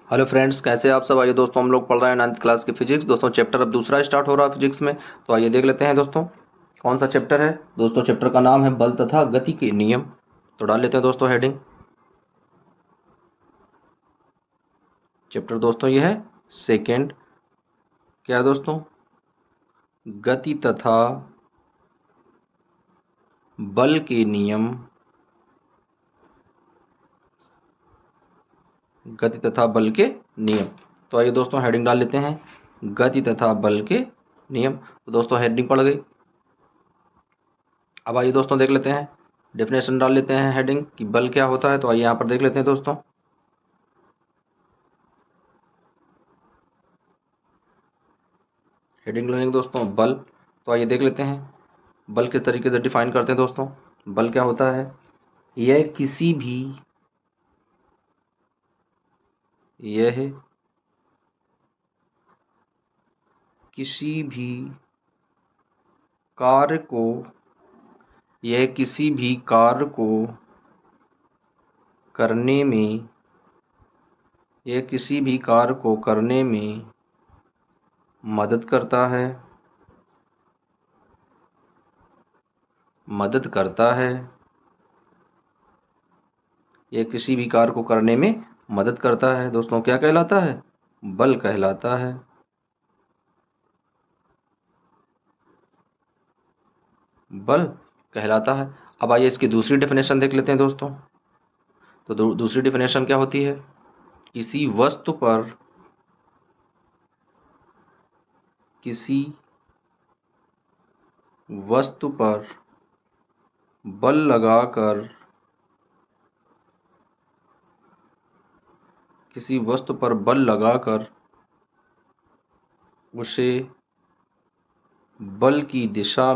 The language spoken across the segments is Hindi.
हेलो फ्रेंड्स, कैसे आप सब। आइए दोस्तों, हम लोग पढ़ रहे हैं 9th क्लास की फिजिक्स। दोस्तों चैप्टर अब दूसरा स्टार्ट हो रहा है फिजिक्स में। तो आइए देख लेते हैं दोस्तों कौन सा चैप्टर है। दोस्तों चैप्टर का नाम है बल तथा गति के नियम। तो डाल लेते हैं दोस्तों हेडिंग। चैप्टर दोस्तों ये है सेकेंड। क्या है दोस्तों? गति तथा बल के नियम। गति तथा बल के नियम। तो आइए दोस्तों हेडिंग डाल लेते हैं, गति तथा बल के नियम। तो दोस्तों हेडिंग पड़ गई। अब आइए दोस्तों देख लेते हैं, डेफिनेशन डाल लेते हैं हेडिंग कि बल क्या होता है। तो आइए यहाँ पर देख लेते हैं दोस्तों। हेडिंग लेंगे दोस्तों बल। तो आइए देख लेते हैं बल किस तरीके से डिफाइन करते हैं दोस्तों। बल क्या होता है? यह किसी भी कार्य को करने में यह किसी भी कार्य को करने में मदद करता है। यह किसी भी कार्य को करने में मदद करता है दोस्तों। क्या कहलाता है? बल कहलाता है। बल कहलाता है। अब आइए इसकी दूसरी डेफिनेशन देख लेते हैं दोस्तों। तो दूसरी डेफिनेशन क्या होती है? किसी वस्तु पर बल लगाकर उसे बल की दिशा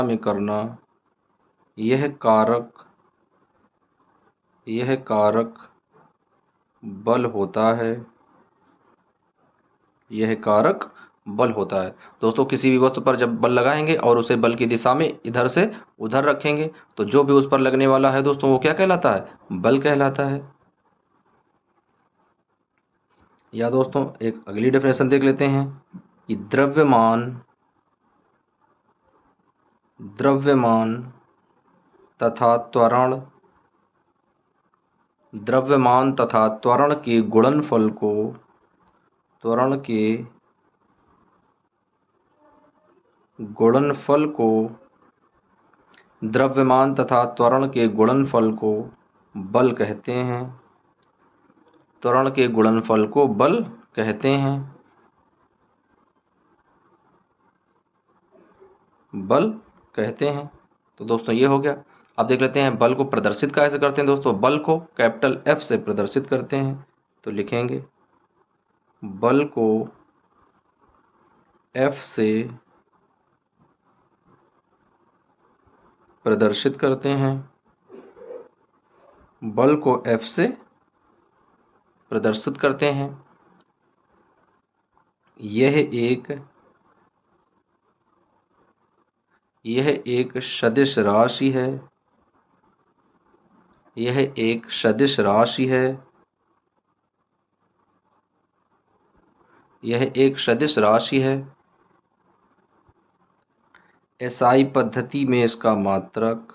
में करना यह कारक बल होता है। दोस्तों किसी भी वस्तु पर जब बल लगाएंगे और उसे बल की दिशा में इधर से उधर रखेंगे तो जो भी उस पर लगने वाला है दोस्तों वो क्या कहलाता है? बल कहलाता है। या दोस्तों एक अगली डेफिनेशन देख लेते हैं कि द्रव्यमान तथा त्वरण के गुणनफल को द्रव्यमान तथा त्वरण के गुणनफल को बल कहते हैं। त्वरण के गुणनफल को बल कहते हैं। तो दोस्तों ये हो गया। अब देख लेते हैं बल को प्रदर्शित कैसे करते हैं दोस्तों। बल को कैपिटल F से प्रदर्शित करते हैं। तो लिखेंगे बल को F से प्रदर्शित करते हैं। यह एक सदिश राशि है। SI पद्धति में इसका मात्रक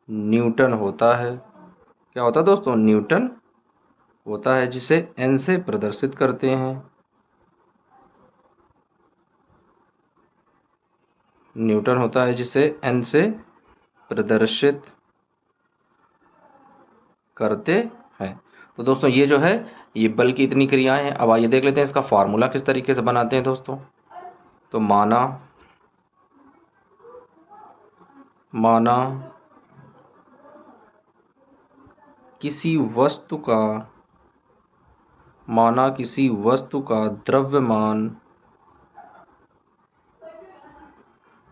न्यूटन होता है। क्या होता है दोस्तों? न्यूटन होता है, जिसे N से प्रदर्शित करते हैं। न्यूटन होता है जिसे N से प्रदर्शित करते हैं। तो दोस्तों ये जो है ये बल की इतनी क्रियाएं हैं। अब आइए देख लेते हैं इसका फार्मूला किस तरीके से बनाते हैं दोस्तों। तो माना किसी वस्तु का माना किसी वस्तु का द्रव्यमान,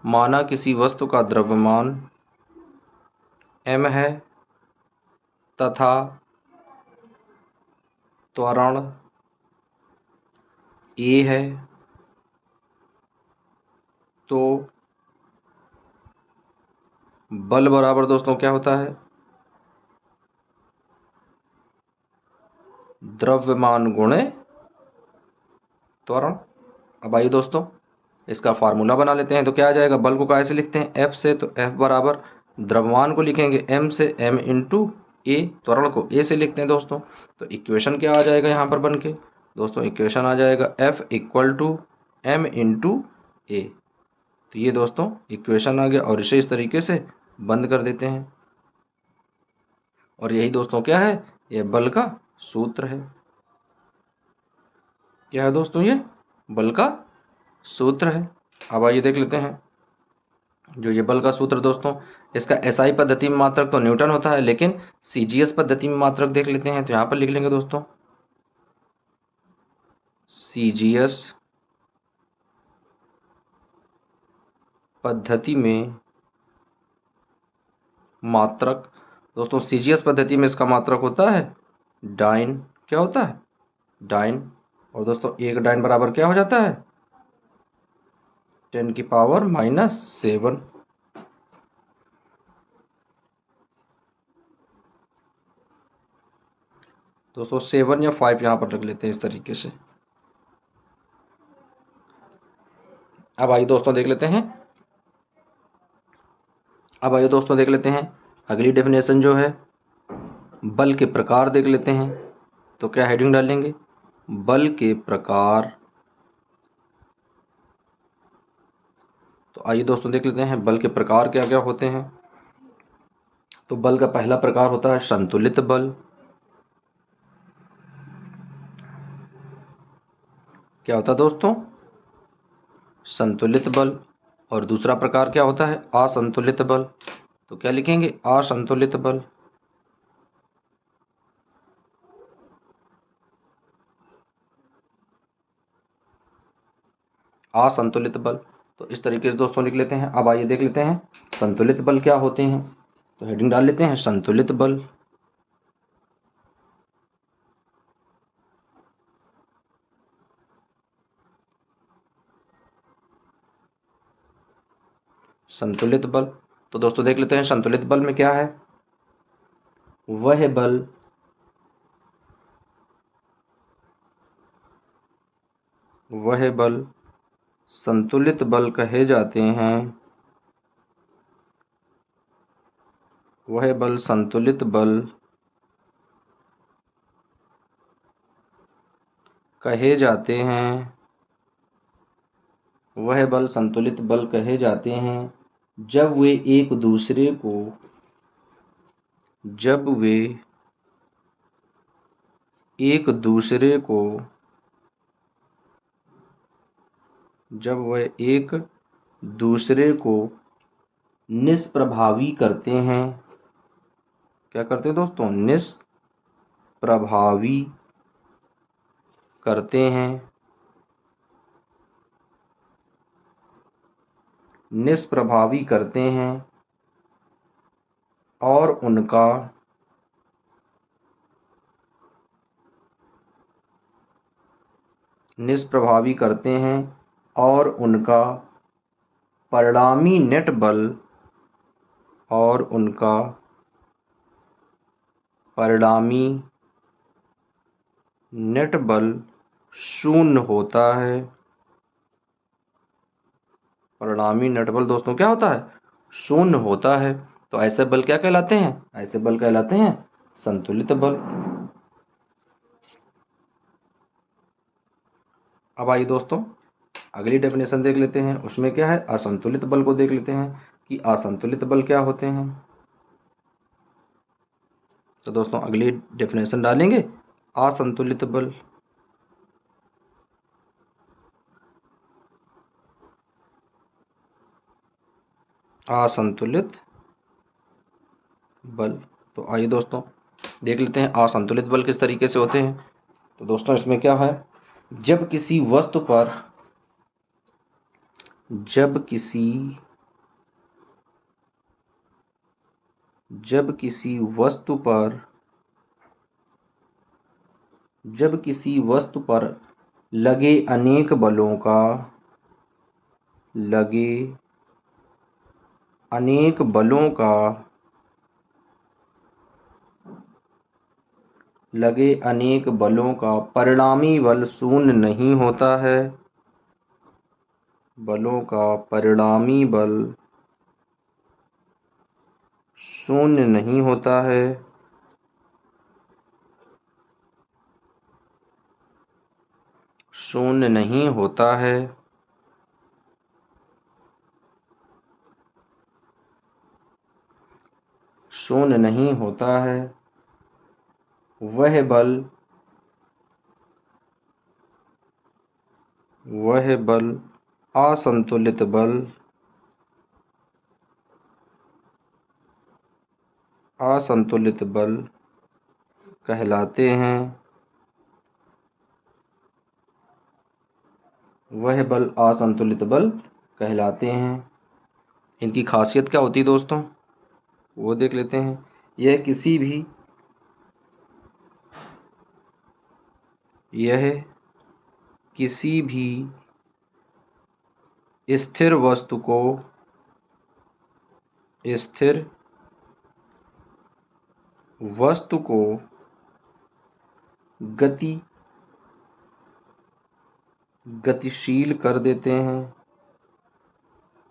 माना किसी वस्तु का द्रव्यमान m है तथा त्वरण a है, तो बल बराबर दोस्तों क्या होता है, द्रव्यमान गुणे त्वरण। अब आइए दोस्तों इसका फार्मूला बना लेते हैं। तो क्या आ जाएगा, बल को कैसे लिखते हैं, F से, तो F बराबर द्रव्यमान को लिखेंगे m से, m इंटू ए, त्वरण को a से लिखते हैं दोस्तों। तो इक्वेशन क्या आ जाएगा यहाँ पर बन के दोस्तों, इक्वेशन आ जाएगा F equal to m into a. तो ये दोस्तों इक्वेशन आ गया और इसे इस तरीके से बंद कर देते हैं। और यही दोस्तों क्या है, ये बल का सूत्र है। क्या है दोस्तों, ये बल का सूत्र है। अब आइए देख लेते हैं जो ये बल का सूत्र दोस्तों, इसका एसआई पद्धति में मात्रक तो न्यूटन होता है, लेकिन सीजीएस पद्धति में मात्रक देख लेते हैं। तो यहाँ पर लिख लेंगे दोस्तों सीजीएस पद्धति में मात्रक, दोस्तों सीजीएस पद्धति में इसका मात्रक होता है डाइन। क्या होता है, डाइन। और दोस्तों एक डाइन बराबर क्या हो जाता है, 10⁻⁻7। दोस्तों 7 या 5 यहाँ पर रख लेते हैं इस तरीके से। अब आइए दोस्तों देख लेते हैं, अब आइए दोस्तों देख लेते हैं अगली डेफिनेशन जो है बल के प्रकार देख लेते हैं। तो क्या हेडिंग डालेंगे, बल के प्रकार। तो आइए दोस्तों देख लेते हैं बल के प्रकार क्या क्या होते हैं। तो बल का पहला प्रकार होता है संतुलित बल। क्या होता है दोस्तों, संतुलित बल। और दूसरा प्रकार क्या होता है, असंतुलित बल। तो क्या लिखेंगे, असंतुलित बल। असंतुलित बल, तो इस तरीके से दोस्तों लिख लेते हैं। अब आइए देख लेते हैं संतुलित बल क्या होते हैं। तो हेडिंग डाल लेते हैं संतुलित बल। संतुलित बल, तो दोस्तों देख लेते हैं संतुलित बल में क्या है, वह बल संतुलित बल कहे जाते हैं। वह बल संतुलित बल कहे जाते हैं। वह बल संतुलित बल कहे जाते हैं जब वे एक दूसरे को, जब वे एक दूसरे को, जब वह एक दूसरे को निष्प्रभावी करते हैं। क्या करते हैं दोस्तों, निष्प्रभावी करते हैं। निष्प्रभावी करते हैं और उनका निष्प्रभावी करते हैं और उनका परिणामी नेट बल, और उनका परिणामी नेट बल शून्य होता है। परिणामी नेट बल दोस्तों क्या होता है, शून्य होता है। तो ऐसे बल क्या कहलाते हैं, ऐसे बल कहलाते हैं संतुलित बल। अब आइए दोस्तों अगली डेफिनेशन देख लेते हैं, उसमें क्या है, असंतुलित बल को देख लेते हैं कि असंतुलित बल क्या होते हैं। तो दोस्तों अगली डेफिनेशन डालेंगे असंतुलित बल। असंतुलित बल, तो आइए दोस्तों देख लेते हैं असंतुलित बल किस तरीके से होते हैं। तो दोस्तों इसमें क्या है, जब किसी वस्तु पर जब किसी वस्तु पर लगे अनेक बलों का परिणामी बल शून्य नहीं होता है। बलों का परिणामी बल शून्य नहीं होता है। शून्य नहीं होता है। शून्य नहीं होता है। वह बल असंतुलित बल कहलाते हैं। वह बल असंतुलित बल कहलाते हैं। इनकी खासियत क्या होती है दोस्तों, वो देख लेते हैं। यह किसी भी स्थिर वस्तु को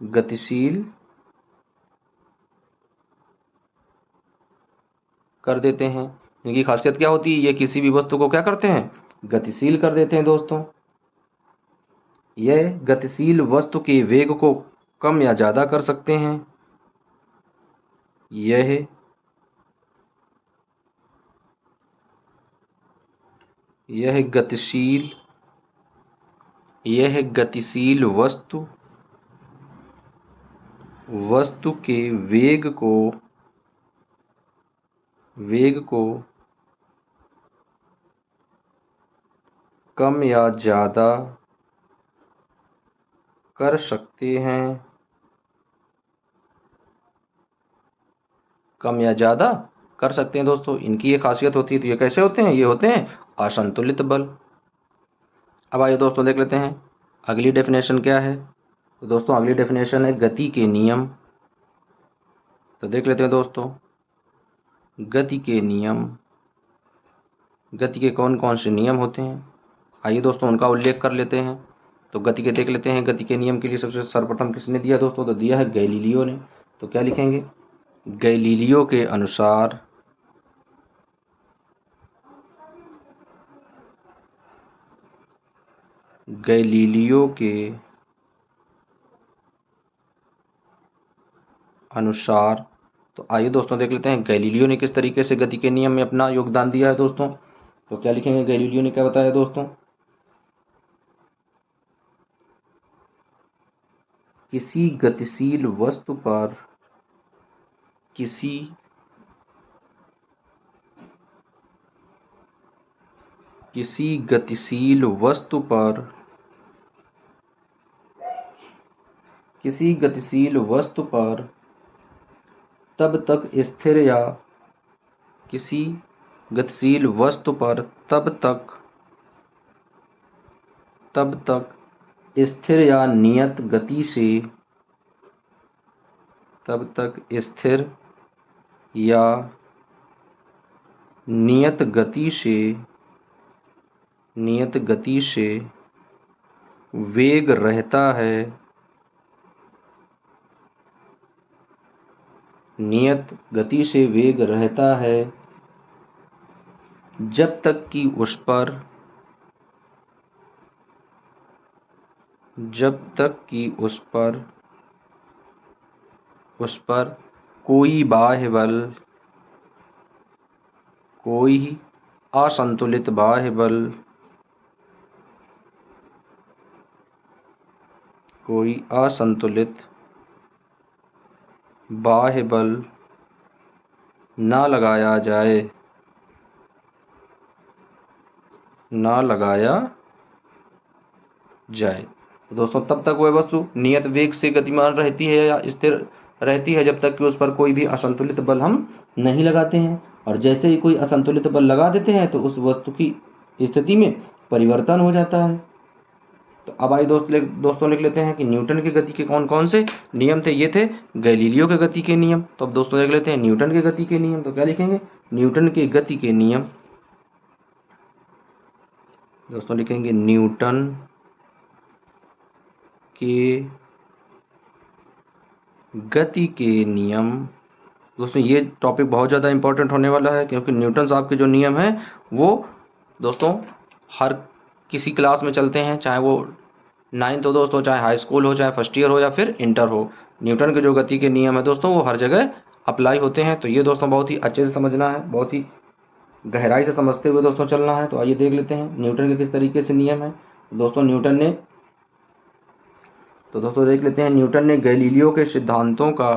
गतिशील कर देते हैं। इनकी खासियत क्या होती है, ये किसी भी वस्तु को क्या करते हैं, गतिशील कर देते हैं दोस्तों। यह गतिशील वस्तु के वेग को कम या ज़्यादा कर सकते हैं। यह गतिशील वस्तु के वेग को कम या ज़्यादा कर सकते हैं। दोस्तों इनकी ये खासियत होती है। तो ये कैसे होते हैं, ये होते हैं असंतुलित बल। अब आइए दोस्तों देख लेते हैं अगली डेफिनेशन क्या है। तो दोस्तों अगली डेफिनेशन है गति के नियम। तो देख लेते हैं दोस्तों, गति के कौन कौन से नियम होते हैं, आइए दोस्तों उनका उल्लेख कर लेते हैं। तो गति के देख लेते हैं। गति के नियम के लिए सबसे सर्वप्रथम किसने दिया दोस्तों, तो दिया है गैलीलियो ने। तो क्या लिखेंगे, गैलीलियो के अनुसार तो आइए दोस्तों देख लेते हैं गैलीलियो ने किस तरीके से गति के नियम में अपना योगदान दिया है दोस्तों। तो क्या लिखेंगे, गैलीलियो ने क्या बताया दोस्तों, किसी गतिशील वस्तु पर तब तक स्थिर या नियत गति से वेग रहता है। नियत गति से वेग रहता है जब तक कि उस पर कोई बाह्य बल, कोई असंतुलित बाह्य बल ना लगाया जाए। ना लगाया जाए। तो दोस्तों तब तक वह वस्तु नियत वेग से गतिमान रहती है या स्थिर रहती है जब तक कि उस पर कोई भी असंतुलित बल हम नहीं लगाते हैं, और जैसे ही कोई असंतुलित बल लगा देते हैं तो उस वस्तु की स्थिति में परिवर्तन हो जाता है। तो अब आइए दोस्तों लिख लेते हैं कि न्यूटन की गति के कौन कौन से नियम थे। ये थे गैलीलियो के गति के नियम। तो अब दोस्तों देख लेते हैं न्यूटन के गति के नियम। तो क्या लिखेंगे? न्यूटन के गति के नियम। दोस्तों लिखेंगे न्यूटन के गति के नियम। दोस्तों ये टॉपिक बहुत ज़्यादा इंपॉर्टेंट होने वाला है, क्योंकि न्यूटन साहब के जो नियम हैं वो दोस्तों हर किसी क्लास में चलते हैं, चाहे वो 9th हो दोस्तों, चाहे हाई स्कूल हो, चाहे फर्स्ट ईयर हो या फिर इंटर हो। न्यूटन के जो गति के नियम है दोस्तों वो हर जगह अप्लाई होते हैं। तो ये दोस्तों बहुत ही अच्छे से समझना है, बहुत ही गहराई से समझते हुए दोस्तों चलना है। तो आइए देख लेते हैं न्यूटन के किस तरीके से नियम है। दोस्तों देख लेते हैं न्यूटन ने गैलीलियो के सिद्धांतों का,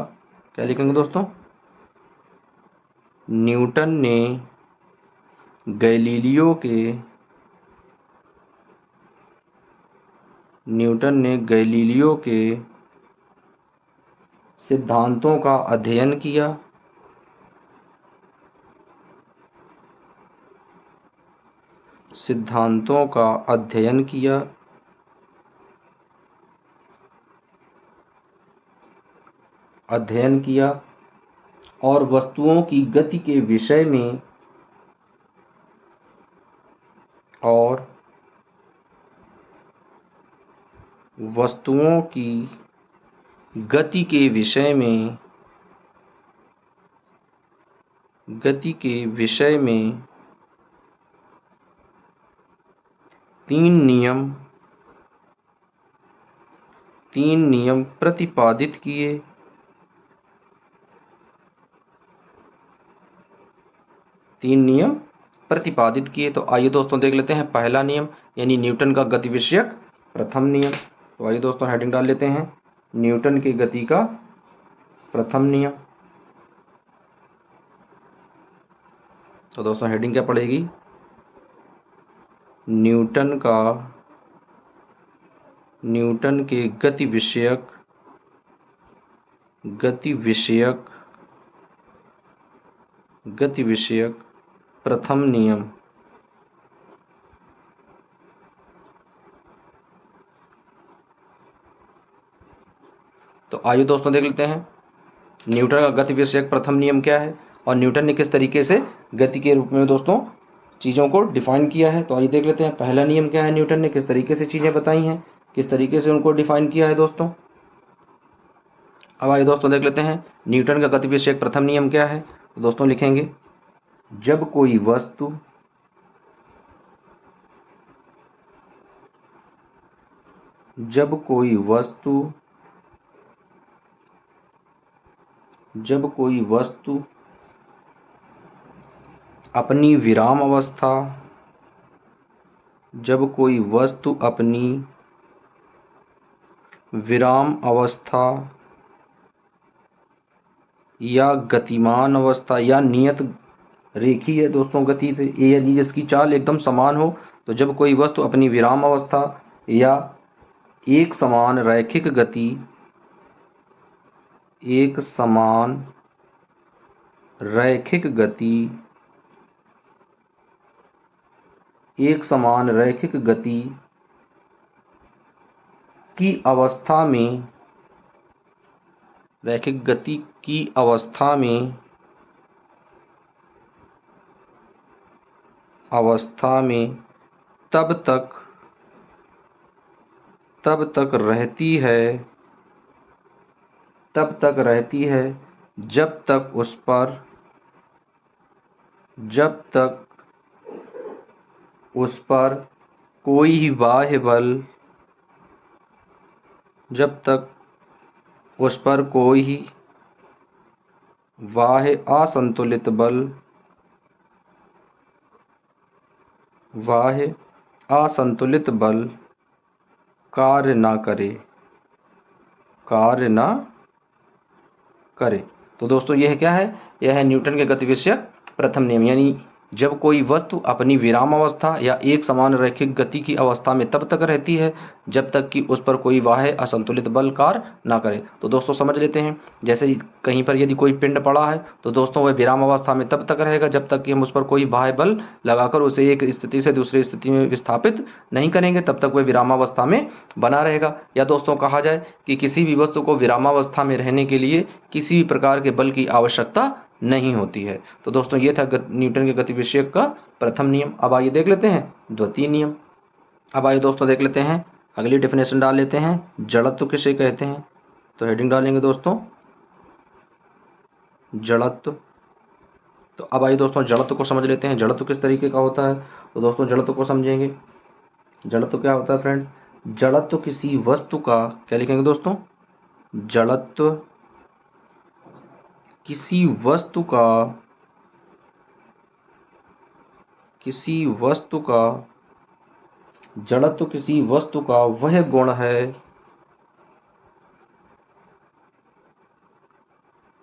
क्या लिखेंगे दोस्तों? न्यूटन ने गैलीलियो के सिद्धांतों का अध्ययन किया। और वस्तुओं की गति के विषय में तीन नियम प्रतिपादित किए। तो आइए दोस्तों देख लेते हैं पहला नियम, यानी न्यूटन का गति विषयक प्रथम नियम। तो आइए दोस्तों हेडिंग डाल लेते हैं न्यूटन की गति का प्रथम नियम। तो दोस्तों हेडिंग क्या पड़ेगी? न्यूटन के गति विषयक प्रथम नियम। तो आइए दोस्तों देख लेते हैं न्यूटन का गति विषयक प्रथम नियम क्या है और न्यूटन ने किस तरीके से गति के रूप में दोस्तों चीज़ों को डिफाइन किया है। तो आइए देख लेते हैं पहला नियम क्या है, न्यूटन ने किस तरीके से चीज़ें बताई हैं, किस तरीके से उनको डिफाइन किया है दोस्तों। अब आइए दोस्तों देख लेते हैं न्यूटन का गति विषयक प्रथम नियम क्या है। तो दोस्तों लिखेंगे जब कोई वस्तु अपनी विराम अवस्था या गतिमान अवस्था या नियत रेखी है दोस्तों गति से, यानी जिसकी चाल एकदम समान हो। तो जब कोई वस्तु अपनी विराम अवस्था या एक समान रैखिक गति की अवस्था में तब तक रहती है जब तक उस पर कोई बाह्य असंतुलित बल कार्य न करे। तो दोस्तों यह क्या है? यह है न्यूटन के गति विषयक प्रथम नियम, यानी जब कोई वस्तु अपनी विराम अवस्था या एक समान रैखिक गति की अवस्था में तब तक रहती है जब तक कि उस पर कोई बाह्य असंतुलित बल कार्य ना करे। तो दोस्तों समझ लेते हैं, जैसे कहीं पर यदि कोई पिंड पड़ा है तो दोस्तों वह विराम अवस्था में तब तक रहेगा जब तक कि हम उस पर कोई बाह्य बल लगाकर उसे एक स्थिति से दूसरी स्थिति में विस्थापित नहीं करेंगे, तब तक वह विरामावस्था में बना रहेगा। या दोस्तों कहा जाए कि किसी भी वस्तु को विरामावस्था में रहने के लिए किसी भी प्रकार के बल की आवश्यकता नहीं होती है। तो दोस्तों ये था न्यूटन के गति विषयक का प्रथम नियम। अब आइए देख लेते हैं द्वितीय नियम। अब आइए दोस्तों देख लेते हैं, अगली डेफिनेशन डाल लेते हैं, जड़त्व किसे कहते हैं। तो हेडिंग डालेंगे दोस्तों जड़त्व। तो अब आइए दोस्तों जड़त्व को समझ लेते हैं, जड़त्व किस तरीके का होता है। तो दोस्तों जड़त्व को समझेंगे। जड़त्व क्या होता है फ्रेंड, जड़त्व किसी वस्तु का, क्या लिखेंगे दोस्तों, जड़त्व किसी वस्तु का, किसी वस्तु का, जड़त्व किसी वस्तु का वह गुण है,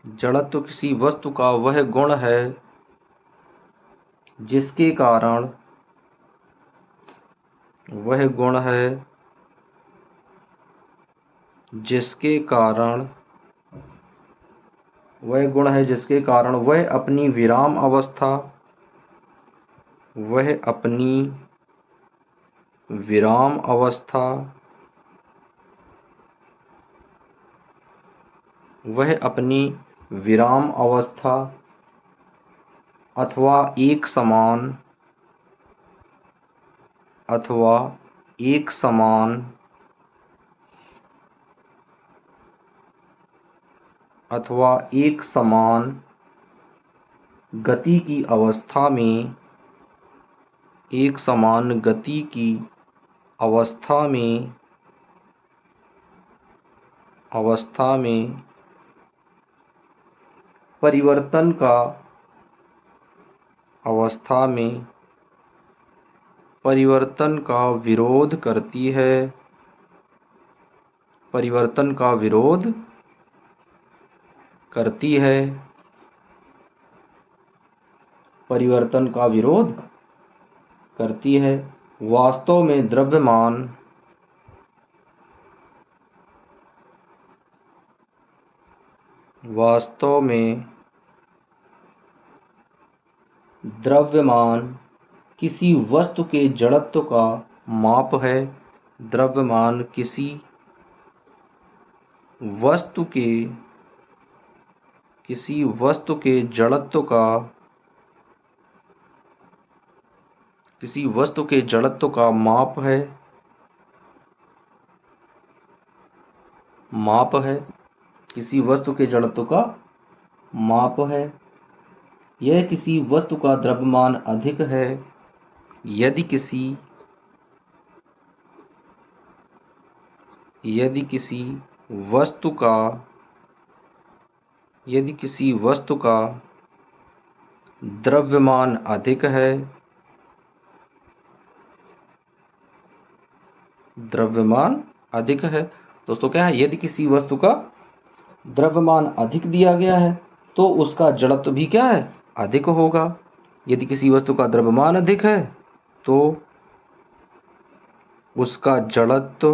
जड़त्व किसी वस्तु का वह गुण है जिसके कारण, वह गुण है जिसके कारण, वह गुण है जिसके कारण वह अपनी विराम अवस्था, वह अपनी विराम अवस्था, वह अपनी विराम अवस्था अथवा एक समान, अथवा एक समान, अथवा एक समान गति की अवस्था में, एक समान गति की अवस्था में, अवस्था में परिवर्तन का, अवस्था में परिवर्तन का विरोध करती है, परिवर्तन का विरोध करती है, परिवर्तन का विरोध करती है। वास्तव में द्रव्यमान, वास्तव में द्रव्यमान किसी वस्तु के जड़त्व का माप है, द्रव्यमान किसी वस्तु के, किसी वस्तु के जड़त्व का, किसी वस्तु के जड़त्व का माप है, माप है, किसी वस्तु के जड़त्व का माप है। यह किसी वस्तु का द्रव्यमान अधिक है यदि किसी, यदि किसी वस्तु का, यदि किसी वस्तु का द्रव्यमान अधिक है, द्रव्यमान अधिक है। दोस्तों क्या है, यदि किसी वस्तु का द्रव्यमान अधिक दिया गया है तो उसका जड़त्व भी क्या है, अधिक होगा। यदि किसी वस्तु का द्रव्यमान अधिक है तो उसका जड़त्व,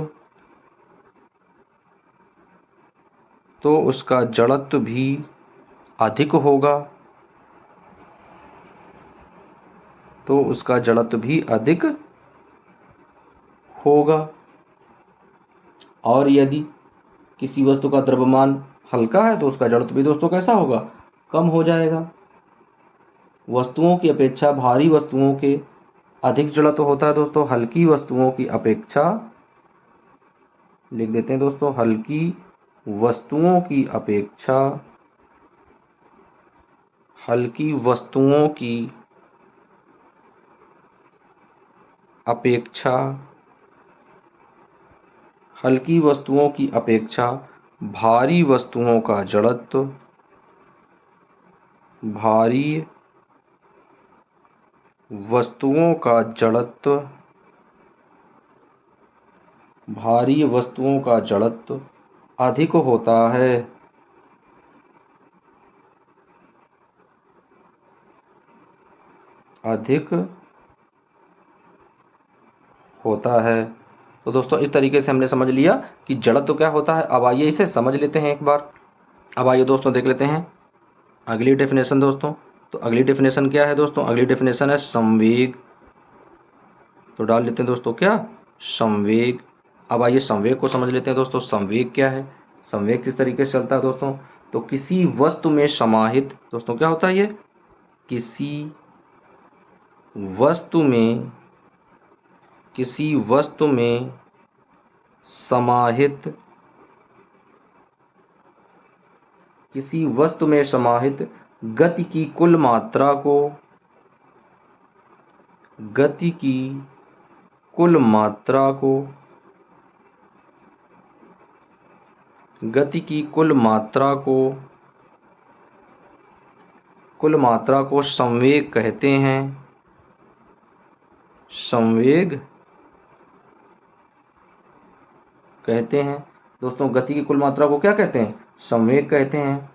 तो उसका जड़त्व भी अधिक होगा, तो उसका जड़त्व भी अधिक होगा। और यदि किसी वस्तु का द्रव्यमान हल्का है तो उसका जड़त्व भी दोस्तों कैसा होगा, कम हो जाएगा। वस्तुओं की अपेक्षा भारी वस्तुओं के अधिक जड़त्व होता है दोस्तों, हल्की वस्तुओं की अपेक्षा, लिख देते हैं दोस्तों, हल्की वस्तुओं की अपेक्षा, हल्की वस्तुओं की अपेक्षा, हल्की वस्तुओं की अपेक्षा भारी वस्तुओं का जड़त्व, भारी वस्तुओं का जड़त्व, भारी वस्तुओं का जड़त्व अधिक होता है। अधिक होता है। तो दोस्तों इस तरीके से हमने समझ लिया कि जड़त्व क्या होता है। अब आइए इसे समझ लेते हैं एक बार। अब आइए दोस्तों देख लेते हैं अगली डेफिनेशन दोस्तों। तो अगली डेफिनेशन क्या है दोस्तों? अगली डेफिनेशन है संवेग। तो डाल लेते हैं दोस्तों क्या? संवेग। अब आइए संवेग को समझ लेते हैं दोस्तों। संवेग क्या है? संवेग किस तरीके से चलता है दोस्तों? तो किसी वस्तु में समाहित, दोस्तों क्या होता है ये? किसी वस्तु में समाहित, किसी वस्तु में समाहित गति की कुल मात्रा को, गति की कुल मात्रा को, गति की कुल मात्रा को संवेग कहते हैं। संवेग कहते हैं दोस्तों। गति की कुल मात्रा को क्या कहते हैं? संवेग कहते हैं।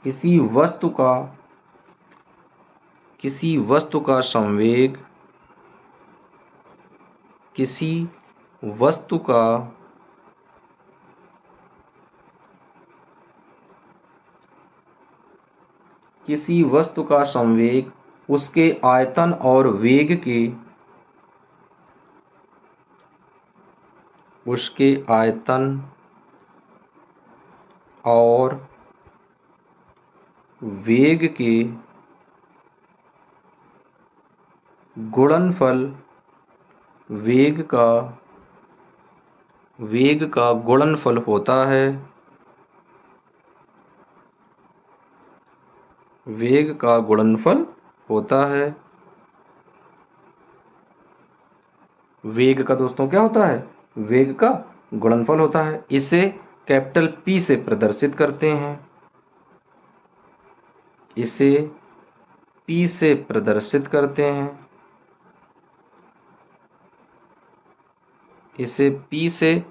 किसी वस्तु का संवेग, किसी वस्तु का संवेग उसके आयतन और वेग के, उसके आयतन और वेग के गुणनफल, वेग का गुणनफल होता है। वेग का गुणनफल होता है। वेग का दोस्तों क्या होता है? वेग का गुणनफल होता है। इसे कैपिटल P से प्रदर्शित करते हैं। इसे P से प्रदर्शित करते हैं। इसे P से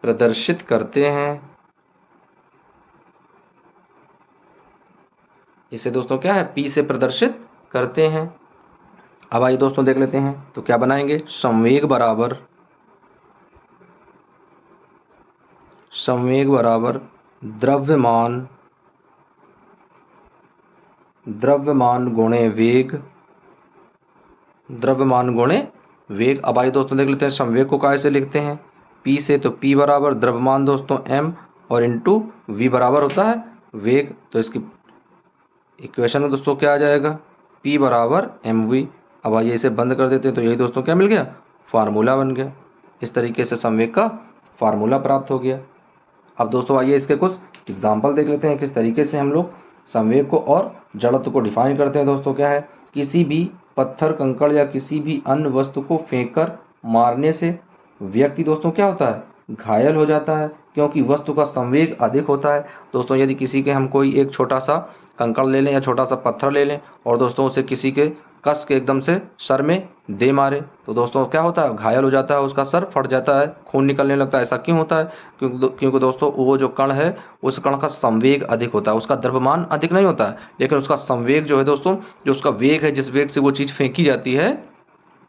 प्रदर्शित करते हैं। इसे दोस्तों क्या है? P से प्रदर्शित करते हैं। अब आइए दोस्तों देख लेते हैं। तो क्या बनाएंगे? संवेग बराबर द्रव्यमान गुणे वेग। अब आइए दोस्तों देख लेते हैं संवेग को कैसे लिखते हैं। P से, तो P बराबर द्रव्यमान दोस्तों m और इंटू V बराबर होता है वेग। तो इसकी इक्वेशन में दोस्तों क्या आ जाएगा? P बराबर mv। अब आइए इसे बंद कर देते हैं। तो यही दोस्तों क्या मिल गया? फार्मूला बन गया। इस तरीके से संवेग का फार्मूला प्राप्त हो गया। अब दोस्तों आइए इसके कुछ एग्जाम्पल देख लेते हैं किस तरीके से हम लोग संवेग को और जड़त्व को डिफाइन करते हैं। दोस्तों क्या है? किसी भी पत्थर, कंकड़ या किसी भी अन्य वस्तु को फेंककर मारने से व्यक्ति दोस्तों क्या होता है? घायल हो जाता है, क्योंकि वस्तु का संवेग अधिक होता है। दोस्तों यदि किसी के हम कोई एक छोटा सा कंकड़ ले लें या छोटा सा पत्थर ले लें और दोस्तों उसे किसी के कस के एकदम से सर में दे मारे, तो दोस्तों क्या होता है? घायल हो जाता है, उसका सर फट जाता है, खून निकलने लगता है। ऐसा क्यों होता है? क्योंकि दोस्तों वो जो कण है, उस कण का संवेग अधिक होता है। उसका द्रव्यमान अधिक नहीं होता है, लेकिन उसका संवेग जो है दोस्तों, जो उसका वेग है, जिस वेग से वो चीज़ फेंकी जाती है,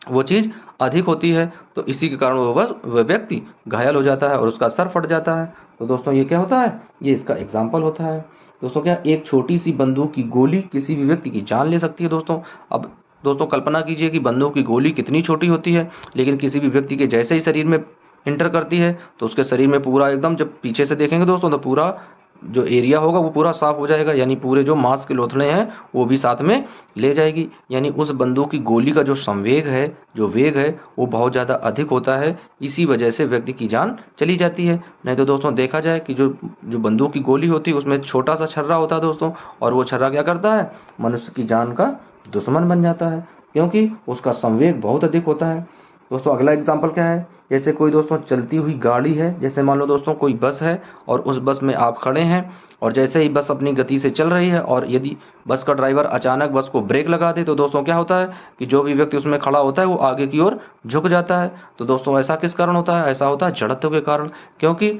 वो चीज़ अधिक होती है। तो इसी के कारण वह व्यक्ति घायल हो जाता है और उसका सर फट जाता है। तो दोस्तों ये क्या होता है? ये इसका एग्जाम्पल होता है। दोस्तों क्या एक छोटी सी बंदूक की गोली किसी भी व्यक्ति की जान ले सकती है दोस्तों। अब दोस्तों कल्पना कीजिए कि बंदूक की गोली कितनी छोटी होती है, लेकिन किसी भी व्यक्ति के जैसे ही शरीर में इंटर करती है तो उसके शरीर में पूरा एकदम, जब पीछे से देखेंगे दोस्तों, तो पूरा जो एरिया होगा वो पूरा साफ हो जाएगा। यानी पूरे जो मांस के लोथड़े हैं वो भी साथ में ले जाएगी। यानी उस बंदूक की गोली का जो संवेग है, जो वेग है, वो बहुत ज़्यादा अधिक होता है। इसी वजह से व्यक्ति की जान चली जाती है। नहीं तो दोस्तों देखा जाए कि जो बंदूक की गोली होती है उसमें छोटा सा छर्रा होता है दोस्तों, और वो छर्रा क्या करता है? मनुष्य की जान का दुश्मन बन जाता है, क्योंकि उसका संवेग बहुत अधिक होता है। दोस्तों अगला एग्जाम्पल क्या है? जैसे कोई दोस्तों चलती हुई गाड़ी है, जैसे मान लो दोस्तों कोई बस है और उस बस में आप खड़े हैं, और जैसे ही बस अपनी गति से चल रही है और यदि बस का ड्राइवर अचानक बस को ब्रेक लगा दे, तो दोस्तों क्या होता है कि जो भी व्यक्ति उसमें खड़ा होता है वो आगे की ओर झुक जाता है। तो दोस्तों ऐसा किस कारण होता है? ऐसा होता है जड़त्व के कारण, क्योंकि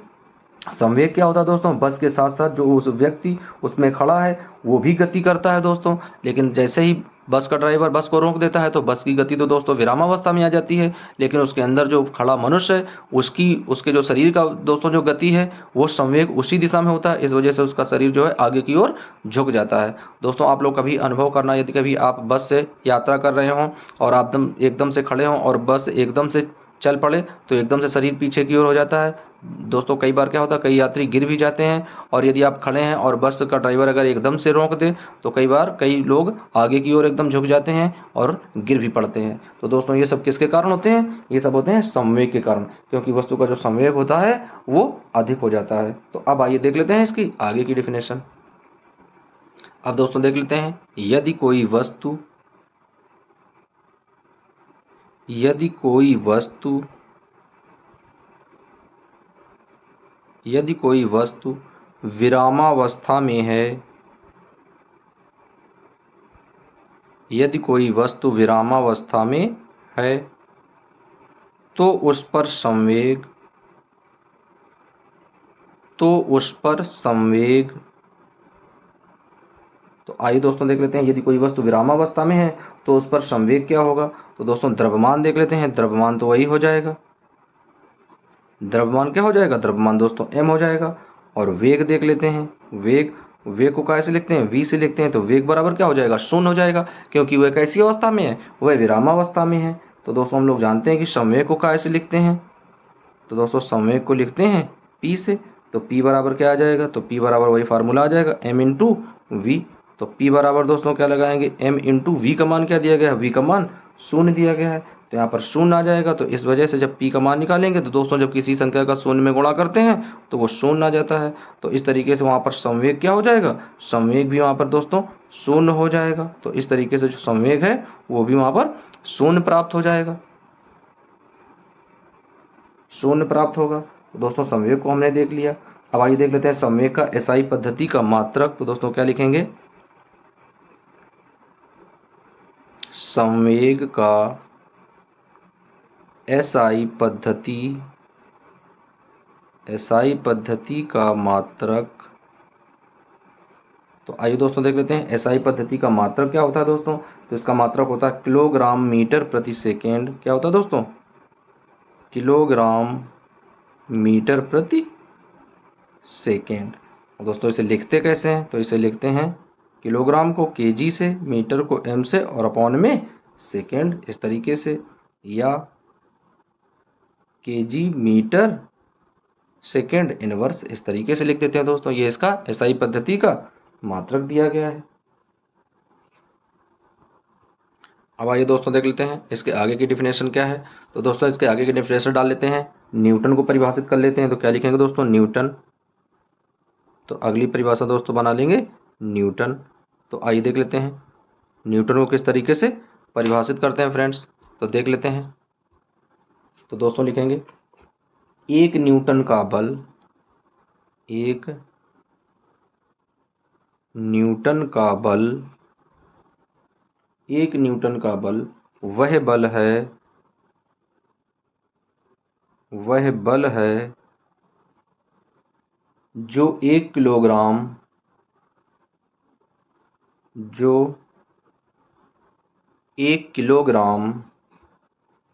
संवेग क्या होता है दोस्तों, बस के साथ साथ जो उस व्यक्ति उसमें खड़ा है वो भी गति करता है दोस्तों, लेकिन जैसे ही बस का ड्राइवर बस को रोक देता है तो बस की गति तो दोस्तों विरामावस्था में आ जाती है, लेकिन उसके अंदर जो खड़ा मनुष्य है उसके जो शरीर का दोस्तों जो गति है वो संवेग उसी दिशा में होता है, इस वजह से उसका शरीर जो है आगे की ओर झुक जाता है। दोस्तों आप लोग कभी अनुभव करना, यदि कभी आप बस से यात्रा कर रहे हों और आप एकदम से खड़े हों और बस एकदम से चल पड़े तो एकदम से शरीर पीछे की ओर हो जाता है दोस्तों। कई बार क्या होता है, कई यात्री गिर भी जाते हैं, और यदि आप खड़े हैं और बस का ड्राइवर अगर एकदम से रोक दे तो कई बार कई लोग आगे की ओर एकदम झुक जाते हैं और गिर भी पड़ते हैं। तो दोस्तों ये सब किसके कारण होते हैं, ये सब होते हैं संवेग के कारण, क्योंकि वस्तु का जो संवेग होता है वो अधिक हो जाता है। तो अब आइए देख लेते हैं इसकी आगे की डिफिनेशन। अब दोस्तों देख लेते हैं, यदि कोई वस्तु विरामावस्था में है, यदि कोई वस्तु विरामावस्था में है तो उस पर संवेग तो आइए दोस्तों देख लेते हैं, यदि कोई वस्तु विरामावस्था में है तो उस पर संवेग क्या होगा। तो दोस्तों द्रव्यमान देख लेते हैं, द्रव्यमान तो वही हो जाएगा, द्रव्यमान क्या हो जाएगा, द्रव्यमान दोस्तों m हो जाएगा। और वेग देख लेते हैं, वेग को कैसे लिखते हैं, v से लिखते हैं, तो वेग बराबर क्या हो जाएगा, शून्य हो जाएगा, क्योंकि वह कैसी अवस्था में है, वह विरामावस्था में है। तो दोस्तों हम लोग जानते हैं कि संवेग को कैसे लिखते हैं, तो दोस्तों संवेग को लिखते हैं p से, तो p बराबर क्या आ जाएगा, तो p बराबर वही फार्मूला आ जाएगा m इंटू वी। तो p बराबर दोस्तों क्या लगाएंगे, m इंटू वी का मान क्या दिया गया है, v का मान शून्य दिया गया है, तो यहाँ पर शून्य आ जाएगा। तो इस वजह से जब p का मान निकालेंगे तो दोस्तों जब किसी संख्या का शून्य में गुणा करते हैं तो वो शून्य आ जाता है। तो इस तरीके से वहाँ पर संवेग क्या हो जाएगा, संवेग भी वहाँ पर दोस्तों शून्य हो जाएगा। तो इस तरीके से जो संवेग है वो भी वहाँ पर शून्य प्राप्त हो जाएगा, शून्य प्राप्त होगा। तो दोस्तों संवेग को हमने देख लिया। अब आइए देख लेते हैं संवेग का एसआई पद्धति का मात्रक। तो दोस्तों क्या लिखेंगे, संवेग का एसआई पद्धति का मात्रक। तो आइए दोस्तों देख लेते हैं एसआई पद्धति का मात्रक क्या होता है दोस्तों। तो इसका मात्रक होता है किलोग्राम मीटर प्रति सेकेंड। क्या होता है दोस्तों, किलोग्राम मीटर प्रति सेकेंड। दोस्तों इसे लिखते कैसे हैं, तो इसे लिखते हैं किलोग्राम को केजी से, मीटर को एम से और अपॉन में सेकेंड, इस तरीके से, या केजी मीटर सेकेंड इनवर्स, इस तरीके से लिख देते हैं दोस्तों। ये इसका एसआई पद्धति का मात्रक दिया गया है। अब आइए दोस्तों देख लेते हैं इसके आगे की डिफिनेशन क्या है। तो दोस्तों इसके आगे की डिफिनेशन डाल लेते हैं, न्यूटन को परिभाषित कर लेते हैं। तो क्या लिखेंगे दोस्तों, न्यूटन। तो अगली परिभाषा दोस्तों बना लेंगे न्यूटन। तो आइए देख लेते हैं न्यूटन को किस तरीके से परिभाषित करते हैं फ्रेंड्स। तो देख लेते हैं। तो दोस्तों लिखेंगे, एक न्यूटन का बल, एक न्यूटन का बल वह बल है जो 1 किलोग्राम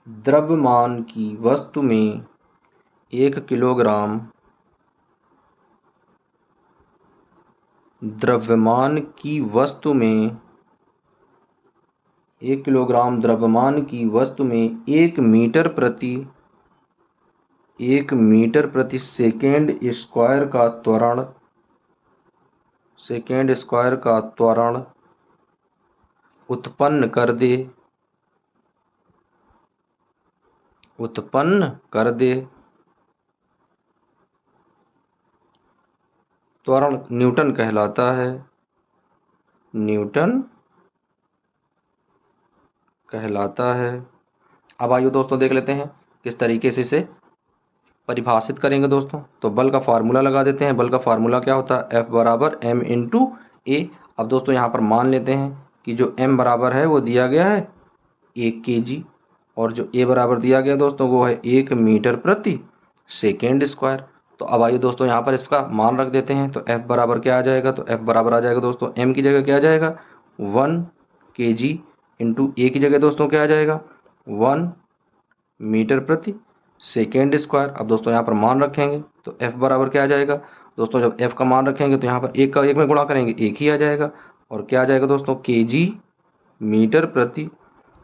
द्रव्यमान की वस्तु में 1 किलोग्राम द्रव्यमान की वस्तु में 1 किलोग्राम द्रव्यमान की वस्तु में 1 मीटर प्रति सेकेंड स्क्वायर का त्वरण उत्पन्न कर दे। त्वरण न्यूटन कहलाता है, अब आइए दोस्तों देख लेते हैं किस तरीके से इसे परिभाषित करेंगे दोस्तों। तो बल का फार्मूला लगा देते हैं। बल का फार्मूला क्या होता है, F बराबर m इंटू ए। अब दोस्तों यहाँ पर मान लेते हैं कि जो m बराबर है वो दिया गया है 1 kg, और जो a बराबर दिया गया दोस्तों वो है 1 मीटर प्रति सेकेंड स्क्वायर। तो अब आइए दोस्तों यहाँ पर इसका मान रख देते हैं। तो F बराबर क्या आ जाएगा, तो F बराबर आ जाएगा दोस्तों m की जगह क्या आ जाएगा 1 kg इंटू a की जगह दोस्तों क्या आ जाएगा 1 मीटर प्रति सेकेंड स्क्वायर। अब दोस्तों यहाँ पर मान रखेंगे तो F बराबर क्या आ जाएगा दोस्तों, जब F का मान रखेंगे तो यहाँ पर एक का एक में गुणा करेंगे एक ही आ जाएगा, और क्या आ जाएगा दोस्तों kg मीटर प्रति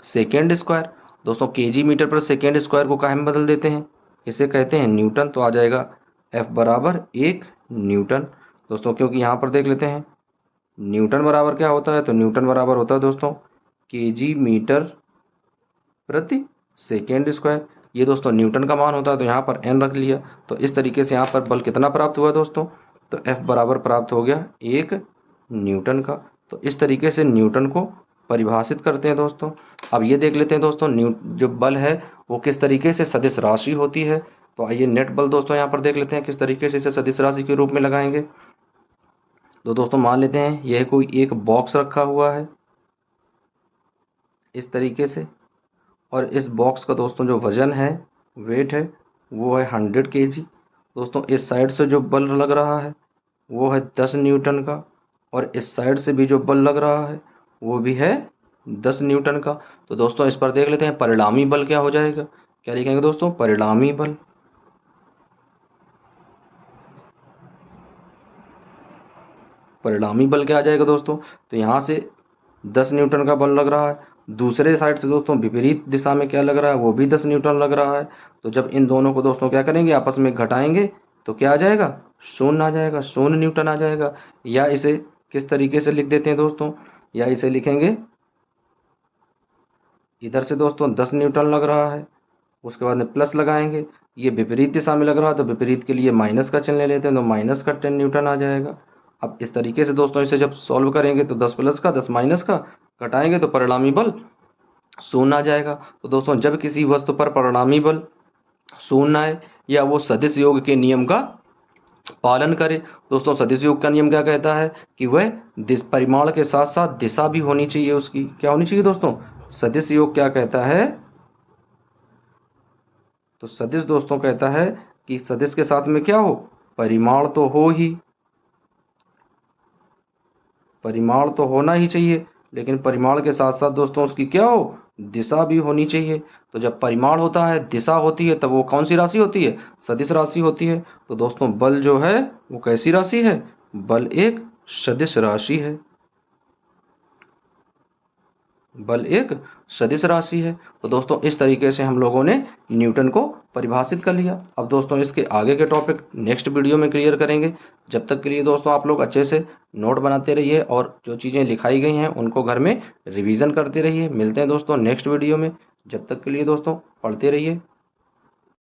सेकेंड स्क्वायर। दोस्तों kg मीटर प्रति सेकेंड स्क्वायर को काहे में बदल देते हैं, इसे कहते हैं न्यूटन। तो आ जाएगा F बराबर 1 न्यूटन दोस्तों, क्योंकि यहाँ पर देख लेते हैं न्यूटन बराबर क्या होता है, तो न्यूटन बराबर होता है दोस्तों kg मीटर प्रति सेकेंड स्क्वायर। ये दोस्तों न्यूटन का मान होता है, तो यहाँ पर n रख लिया। तो इस तरीके से यहाँ पर बल कितना प्राप्त हुआ दोस्तों, तो F बराबर प्राप्त हो गया 1 न्यूटन का। तो इस तरीके से न्यूटन को परिभाषित करते हैं दोस्तों। अब ये देख लेते हैं दोस्तों जो बल है वो किस तरीके से सदिश राशि होती है। तो आइए नेट बल दोस्तों यहाँ पर देख लेते हैं किस तरीके से इसे सदिश राशि के रूप में लगाएंगे। तो दोस्तों मान लेते हैं यह कोई एक बॉक्स रखा हुआ है इस तरीके से, और इस बॉक्स का दोस्तों जो वजन है वेट है वो है 100 kg। दोस्तों इस साइड से जो बल लग रहा है वो है 10 न्यूटन का, और इस साइड से भी जो बल लग रहा है वो भी है 10 न्यूटन का। तो दोस्तों इस पर देख लेते हैं परिणामी बल क्या हो जाएगा, क्या लिखेंगे दोस्तों परिणामी बल। परिणामी बल क्या आ जाएगा दोस्तों, तो यहाँ से 10 न्यूटन का बल लग रहा है, दूसरे साइड से दोस्तों विपरीत दिशा में क्या लग रहा है वो भी 10 न्यूटन लग रहा है। तो जब इन दोनों को दोस्तों क्या करेंगे आपस में घटाएंगे तो क्या आ जाएगा 0 आ जाएगा, 0 न्यूटन आ जाएगा। या इसे किस तरीके से लिख देते हैं दोस्तों, या इसे लिखेंगे इधर से दोस्तों 10 न्यूटन लग रहा है, उसके बाद में प्लस लगाएंगे, ये विपरीत दिशा में लग रहा है तो विपरीत के लिए माइनस का चिन्ह ले लेते हैं, तो माइनस का 10 न्यूटन आ जाएगा। अब इस तरीके से दोस्तों इसे जब सॉल्व करेंगे तो 10 प्लस का 10 माइनस का घटाएंगे तो परिणामी बल 0 आ जाएगा। तो दोस्तों जब किसी वस्तु पर परिणामी बल 0 आए या वो सदिश योग के नियम का पालन करे। दोस्तों सदिश योग का नियम क्या कहता है कि वह परिमाण के साथ साथ दिशा भी होनी चाहिए, उसकी क्या होनी चाहिए दोस्तों, सदिश योग क्या कहता है, तो सदिश दोस्तों कहता है कि सदिश के साथ में क्या हो, परिमाण तो हो ही, परिमाण तो होना ही चाहिए, लेकिन परिमाण के साथ साथ दोस्तों उसकी क्या हो, दिशा भी होनी चाहिए। तो जब परिमाण होता है दिशा होती है तब वो कौन सी राशि होती है, सदिश राशि होती है। तो दोस्तों बल जो है वो कैसी राशि है, बल एक सदिश राशि है, बल एक सदिश राशि है। तो दोस्तों इस तरीके से हम लोगों ने न्यूटन को परिभाषित कर लिया। अब दोस्तों इसके आगे के टॉपिक नेक्स्ट वीडियो में क्लियर करेंगे। जब तक के लिए दोस्तों आप लोग अच्छे से नोट बनाते रहिए और जो चीज़ें लिखाई गई हैं उनको घर में रिवीजन करते रहिए। मिलते हैं दोस्तों नेक्स्ट वीडियो में, जब तक के लिए दोस्तों पढ़ते रहिए।